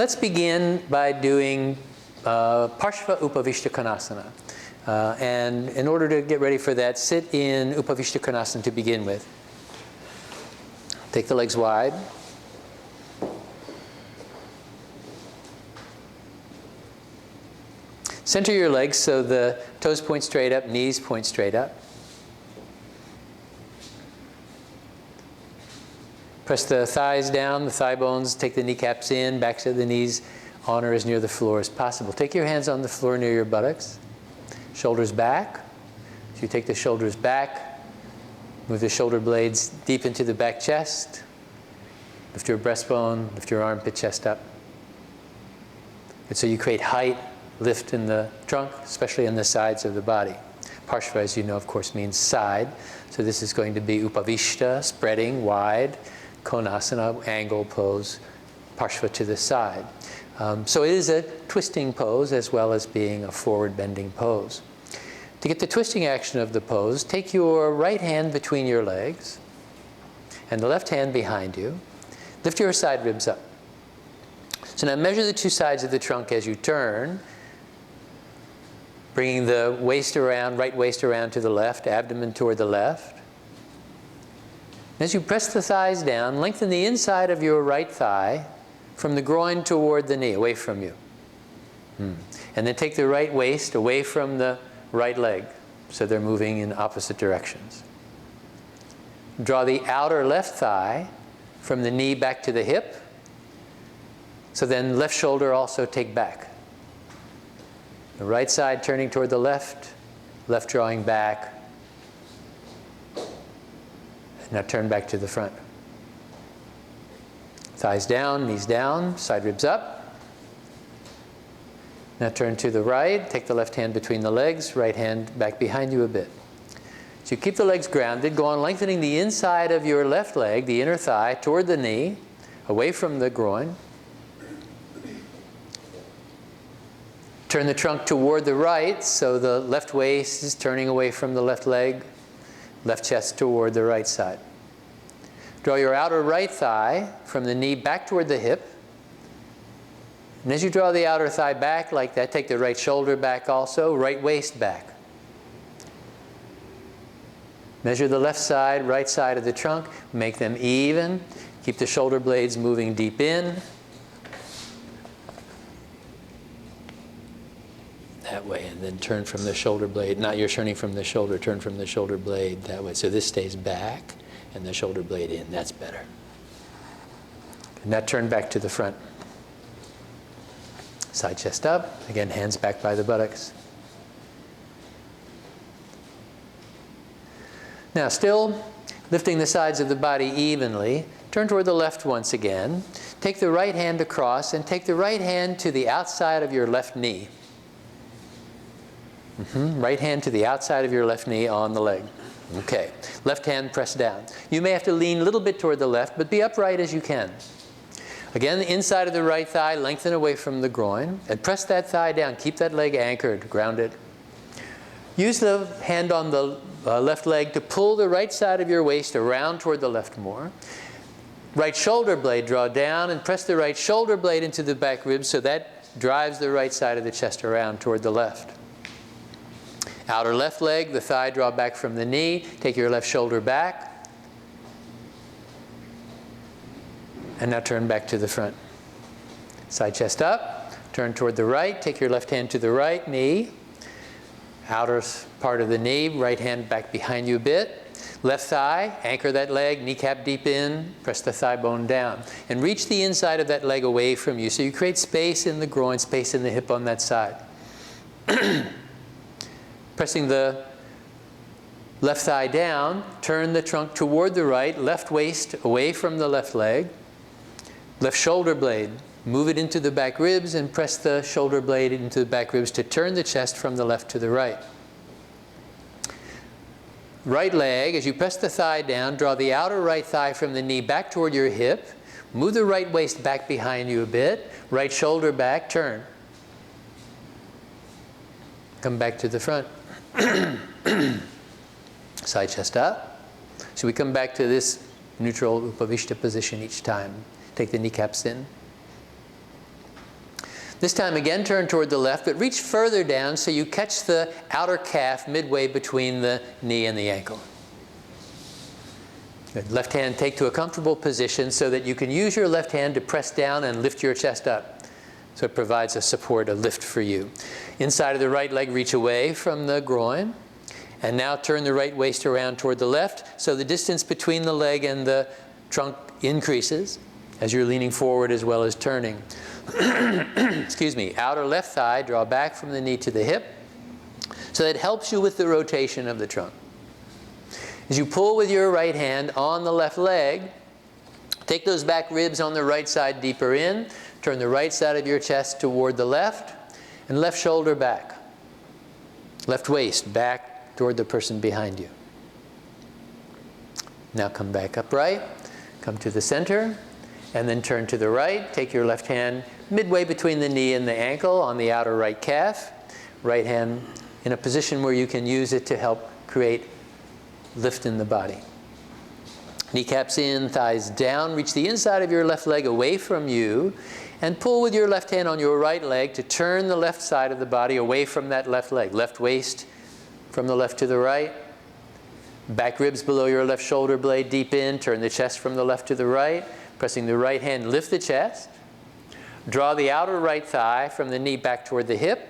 let's begin by doing Parsva Upavista Konasana. And in order to get ready for that, sit in Upavista Konasana to begin with. Take the legs wide. Center your legs so the toes point straight up, knees point straight up. Press the thighs down, the thigh bones, take the kneecaps in, backs of the knees on or as near the floor as possible. Take your hands on the floor near your buttocks. Shoulders back. So you take the shoulders back, move the shoulder blades deep into the back chest. Lift your breastbone, lift your armpit chest up. And so you create height, lift in the trunk, especially on the sides of the body. Parsva, as you know, of course, means side. So this is going to be Upavista, spreading wide, Konasana, angle pose, Parsva to the side. So it is a twisting pose as well as being a forward bending pose. To get the twisting action of the pose, take your right hand between your legs and the left hand behind you. Lift your side ribs up. So now measure the two sides of the trunk as you turn, bringing the waist around, right waist around to the left, abdomen toward the left. As you press the thighs down, lengthen the inside of your right thigh from the groin toward the knee, away from you. And then take the right waist away from the right leg, so they're moving in opposite directions. Draw the outer left thigh from the knee back to the hip, so then left shoulder also take back. The right side turning toward the left, left drawing back. Now turn back to the front. Thighs down, knees down, side ribs up. Now turn to the right, take the left hand between the legs, right hand back behind you a bit. So you keep the legs grounded, go on lengthening the inside of your left leg, the inner thigh, toward the knee, away from the groin. Turn the trunk toward the right, so the left waist is turning away from the left leg, left chest toward the right side. Draw your outer right thigh from the knee back toward the hip. And as you draw the outer thigh back like that, take the right shoulder back also, right waist back. Measure the left side, right side of the trunk, make them even. Keep the shoulder blades moving deep in. That way, and then turn from the shoulder blade. Not you're turning from the shoulder, turn from the shoulder blade that way. So this stays back and the shoulder blade in. That's better. And now turn back to the front. Side chest up. Again, hands back by the buttocks. Now, still lifting the sides of the body evenly, turn toward the left once again. Take the right hand across and take the right hand to the outside of your left knee. Right hand to the outside of your left knee on the leg. Okay. Left hand pressed down. You may have to lean a little bit toward the left, but be upright as you can. Again, the inside of the right thigh, lengthen away from the groin, and press that thigh down. Keep that leg anchored, grounded. Use the hand on the left leg to pull the right side of your waist around toward the left more. Right shoulder blade, draw down and press the right shoulder blade into the back ribs so that drives the right side of the chest around toward the left. Outer left leg, the thigh draw back from the knee. Take your left shoulder back. And now turn back to the front. Side chest up. Turn toward the right. Take your left hand to the right knee. Outer part of the knee. Right hand back behind you a bit. Left thigh. Anchor that leg. Kneecap deep in. Press the thigh bone down. And reach the inside of that leg away from you. So you create space in the groin, space in the hip on that side. Pressing the left thigh down, turn the trunk toward the right, left waist away from the left leg, left shoulder blade, move it into the back ribs and press the shoulder blade into the back ribs to turn the chest from the left to the right. Right leg, as you press the thigh down, draw the outer right thigh from the knee back toward your hip, move the right waist back behind you a bit, right shoulder back, turn. Come back to the front. Side chest up. So we come back to this neutral Upavista position each time. Take the kneecaps in. This time again, turn toward the left, but reach further down so you catch the outer calf midway between the knee and the ankle. Good. Left hand take to a comfortable position so that you can use your left hand to press down and lift your chest up. So it provides a support, a lift for you. Inside of the right leg, reach away from the groin. And now turn the right waist around toward the left so the distance between the leg and the trunk increases as you're leaning forward as well as turning. Excuse me. Outer left thigh, draw back from the knee to the hip. So that helps you with the rotation of the trunk. As you pull with your right hand on the left leg, take those back ribs on the right side deeper in. Turn the right side of your chest toward the left, and left shoulder back. Left waist back toward the person behind you. Now come back upright, come to the center, and then turn to the right. Take your left hand midway between the knee and the ankle on the outer right calf. Right hand in a position where you can use it to help create lift in the body. Kneecaps in, thighs down. Reach the inside of your left leg away from you and pull with your left hand on your right leg to turn the left side of the body away from that left leg. Left waist from the left to the right. Back ribs below your left shoulder blade deep in. Turn the chest from the left to the right. Pressing the right hand, lift the chest. Draw the outer right thigh from the knee back toward the hip.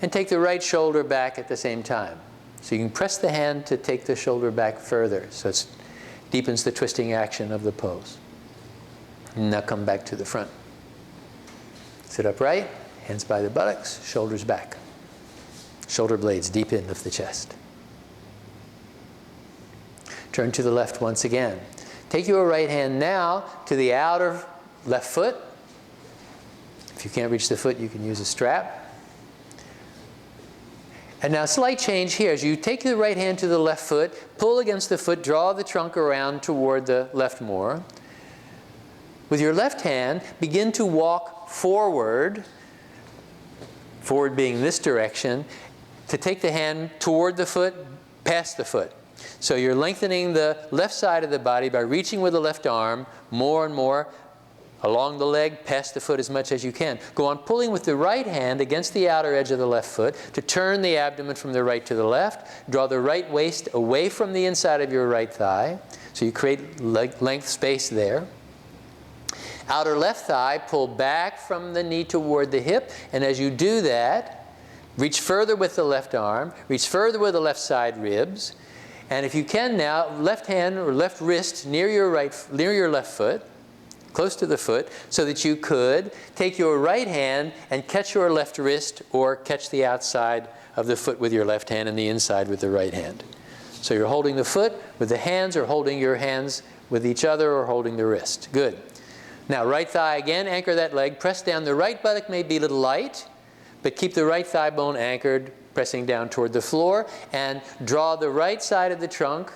And take the right shoulder back at the same time. So you can press the hand to take the shoulder back further. So it deepens the twisting action of the pose. And now come back to the front. Sit upright, hands by the buttocks, shoulders back. Shoulder blades deep in, lift the chest. Turn to the left once again. Take your right hand now to the outer left foot. If you can't reach the foot, you can use a strap. And now slight change here. As you take the right hand to the left foot, pull against the foot, draw the trunk around toward the left more. With your left hand, begin to walk forward, forward being this direction, to take the hand toward the foot, past the foot. So you're lengthening the left side of the body by reaching with the left arm more and more along the leg, past the foot as much as you can. Go on pulling with the right hand against the outer edge of the left foot to turn the abdomen from the right to the left. Draw the right waist away from the inside of your right thigh. So you create length space there. Outer left thigh, pull back from the knee toward the hip. And as you do that, reach further with the left arm. Reach further with the left side ribs. And if you can now, left hand or left wrist near your left foot, close to the foot, so that you could take your right hand and catch your left wrist or catch the outside of the foot with your left hand and the inside with the right hand. So you're holding the foot with the hands or holding your hands with each other or holding the wrist. Good. Now right thigh again, anchor that leg, press down. The right buttock may be a little light, but keep the right thigh bone anchored, pressing down toward the floor, and draw the right side of the trunk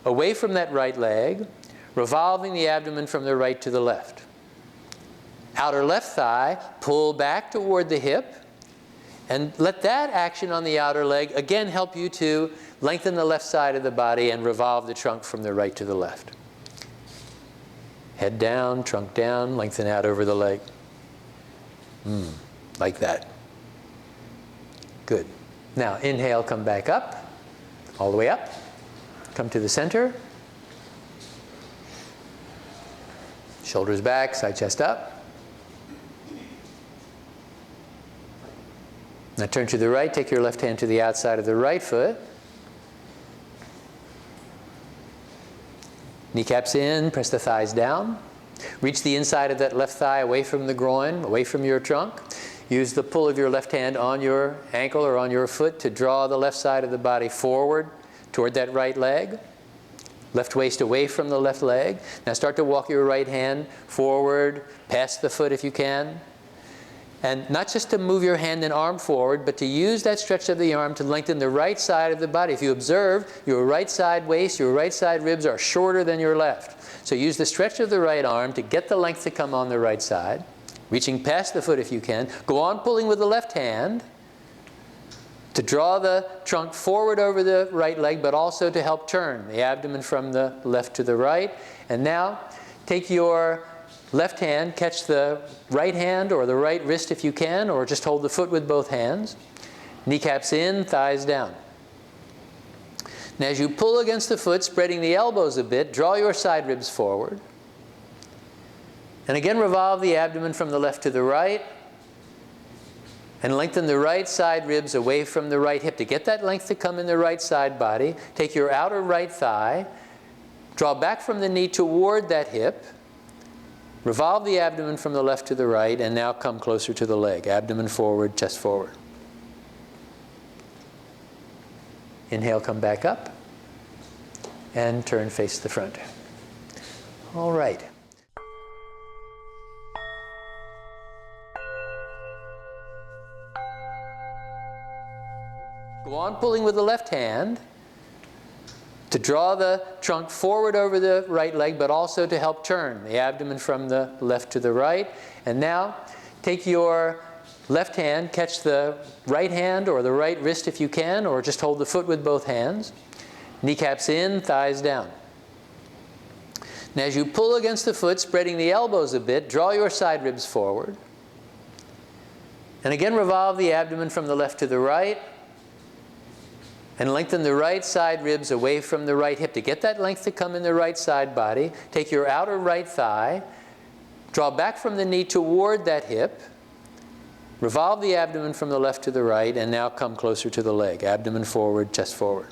away from that right leg, revolving the abdomen from the right to the left. Outer left thigh, pull back toward the hip, and let that action on the outer leg again help you to lengthen the left side of the body and revolve the trunk from the right to the left. Head down, trunk down, lengthen out over the leg. Like that. Good. Now inhale, come back up, all the way up. Come to the center. Shoulders back, side chest up. Now turn to the right, take your left hand to the outside of the right foot. Kneecaps in, press the thighs down. Reach the inside of that left thigh away from the groin, away from your trunk. Use the pull of your left hand on your ankle or on your foot to draw the left side of the body forward toward that right leg. Left waist away from the left leg. Now start to walk your right hand forward, past the foot if you can. And not just to move your hand and arm forward, but to use that stretch of the arm to lengthen the right side of the body. If you observe, your right side waist, your right side ribs are shorter than your left. So use the stretch of the right arm to get the length to come on the right side, reaching past the foot if you can. Go on pulling with the left hand to draw the trunk forward over the right leg, but also to help turn the abdomen from the left to the right. And now take your left hand catch the right hand or the right wrist if you can, or just hold the foot with both hands. Kneecaps in, thighs down. Now as you pull against the foot, spreading the elbows a bit, draw your side ribs forward. And again, revolve the abdomen from the left to the right. And lengthen the right side ribs away from the right hip. To get that length to come in the right side body, take your outer right thigh, draw back from the knee toward that hip, revolve the abdomen from the left to the right, and now come closer to the leg. Abdomen forward, chest forward. Inhale, come back up, and turn face the front. All right. Go on pulling with the left hand to draw the trunk forward over the right leg, but also to help turn the abdomen from the left to the right. And now take your left hand, catch the right hand or the right wrist if you can, or just hold the foot with both hands. Kneecaps in, thighs down. Now as you pull against the foot, spreading the elbows a bit, draw your side ribs forward. And again, revolve the abdomen from the left to the right. And lengthen the right side ribs away from the right hip. To get that length to come in the right side body, take your outer right thigh, draw back from the knee toward that hip, revolve the abdomen from the left to the right, and now come closer to the leg. Abdomen forward, chest forward.